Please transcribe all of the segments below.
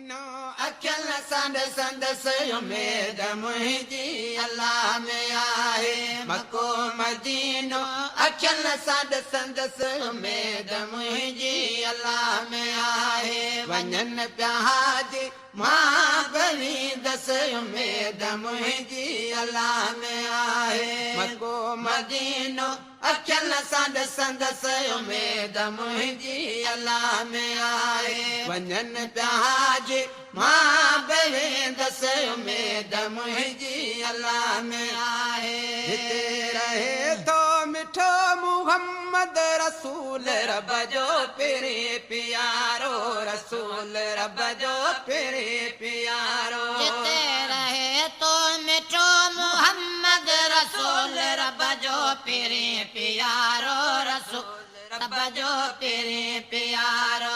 अखिल संद संद से उम्मीद मुझी अल्लाह में आए मको मदीनो अखिल संद संद से उम्मीद मुझी अल्लाह में आए वंजन प्याजी माँ बनी दस उम्मीद मुझी अल्लाह में आए मको मदीनो अखिल संद संद से उम्मीद मुझी अल्लाह में आए वंजन प्याजी माँ बनी दस उम्मीद मुझी अल्लाह में आए रहे तो मिठो मुहम्मद रसूल रब जो पिरे प्यारो रसूल रब जो पिरे प्यारो जिते रहे तो मिठो मुहम्मद रसूल रब जो पिरे प्यारो रसूल रब जो पिरे प्यारो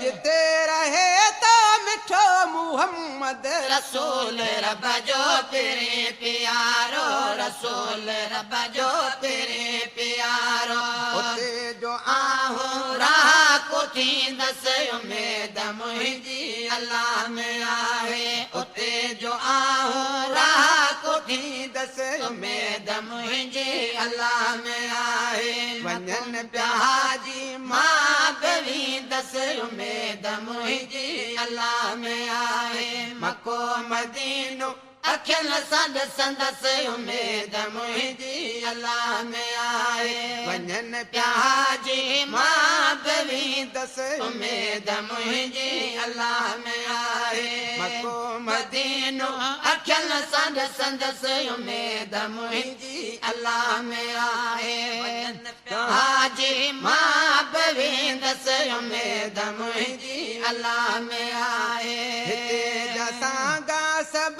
जिते रहे तो मिठो मुहम्मद रसूल रब जो पिरे प्यारो रसूल रब जो पिरे प्यारो उते जो आहू राह को थी दस उम्मीद मुझी अल्लाह में आए उते जो आहू राह को थी दस उम्मीद मुझी अल्लाह में आए वंजन प्याजी माँ बनी दस उम्मीद मुझी अल्लाह में आए मको मदीनो अखिल संद संद से उम्मीद मुझी अल्लाह में आए वंजन प्याजी माँ बनी दस उम्मीद मुझी अल्लाह में आए मको मदीनो अखिल संद संद से उम्मीद मुझी अल्लाह में आए प्याजी माँ बनी दस उम्मीद मुझी अल्लाह में आए जसागा सब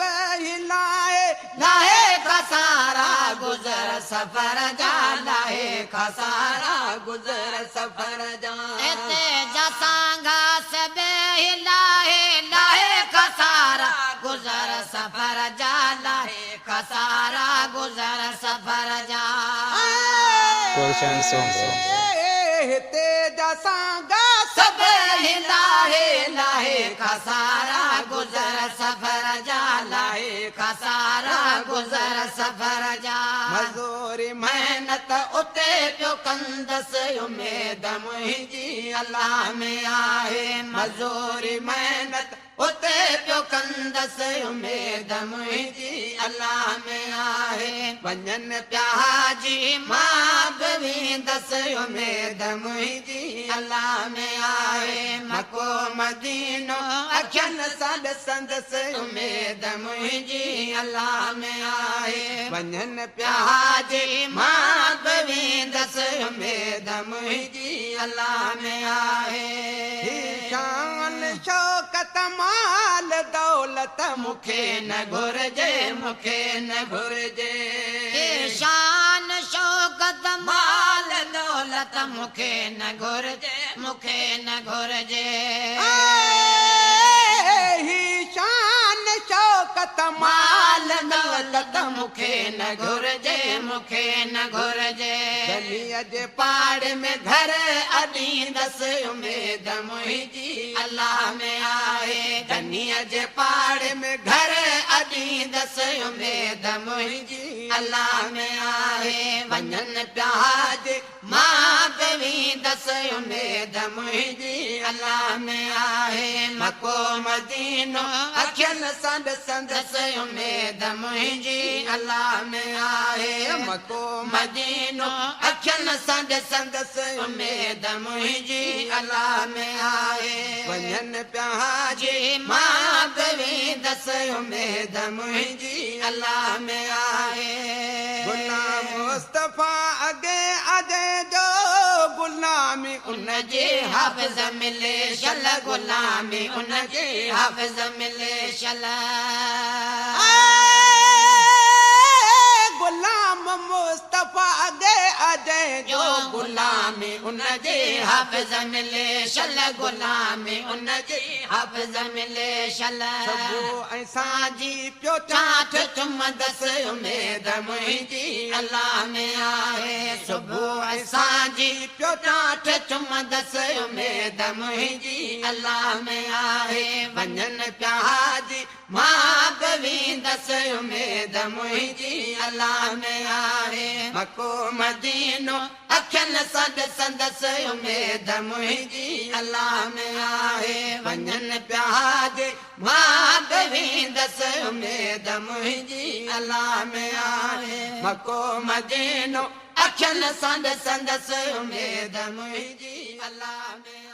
लाए लाए खसारा गुजर सफर जा लाए खसारा गुजर सफर जा जसांगा सब लाए लाए खसारा गुजर सफर जा लाए खसारा गुजर सफर जा ते जसांगा सब लाए लाए खसारा गुजर सफर जा लाए खसारा गुजर सफर जा मजूरी मेहनत उते पियो कंदस उम्मीद मुझी अल्लाह में आए मजूरी मेहनत उते पियो कंदस उम्मीद मुझी अल्लाह में आए वंजन प्याजी माँ बनी दस उम्मीद मुझी अल्लाह में आए मको मदीनो अखिल संद संद से उम्मीद मुझी अल्लाह में आए वंजन प्याजी माँ बनी दस उम्मीद मुझी अल्लाह में आए शान शौकत माल दौलत मुखे न घुरजे मुखे न घुरजे शान शौकत माल दौलत मुखे न घुरजे मुखे न घुरजे शान शौकत माल दौलत मुखे न घुरजे मुखे न घुरजे गलिया जे पहाड़ में घर अली दस उम्मीद मुझी अल्लाह में आए गनिया जे पहाड़ में घर अली दस उम्मीद मुझी अल्लाह में आए वंजन प्याज माँ बनी दस उम्मीद मुझी अल्लाह में आए मको मदीनो अखिल संद संद से उम्मीद मुझी अल्लाह में आए मको मदीनो अखिल संद संद से उम्मीद मुझी अल्लाह में आए वंजन प्याजी माँ बनी दस उम्मीद मुझी अल्लाह में आए गुलाम मुस्तफा अगे अजे जो गुलामी उनजे हाफ़िज़ मिले शल गुलामी उनजे हाफ़िज़ मिले शल गुलाम मुस्तफा मुस्तफ़ा अॻे अजय जो गुलामी उनजी हाफ़िज़ मिले शल गुलामी उनजी हाफ़िज़ मिले शल सुबुह ऐं सांझी पियो चाठ चुमदसि उमेद मुंहिंजी अल्लाह में आहे सुबुह ऐं सांझी पियो चाठ चुमदसि उमेद मुंहिंजी अल्लाह में आहे वञनि पिया हाजी मां बि वेंदसि उमेद मुंहिंजी अल्लाह में आहे मको मदीनो अखियुनि सां ॾिसंदसि उमेद मुंहिंजी अल्लाह में आहे वञनि पिया हाजी मां बि वेंदसि उमेद मुंहिंजी अल्लाह में आहे मको मदीनो अखियुनि सां ॾिसंदसि उमेद मुंहिंजी अल्लाह में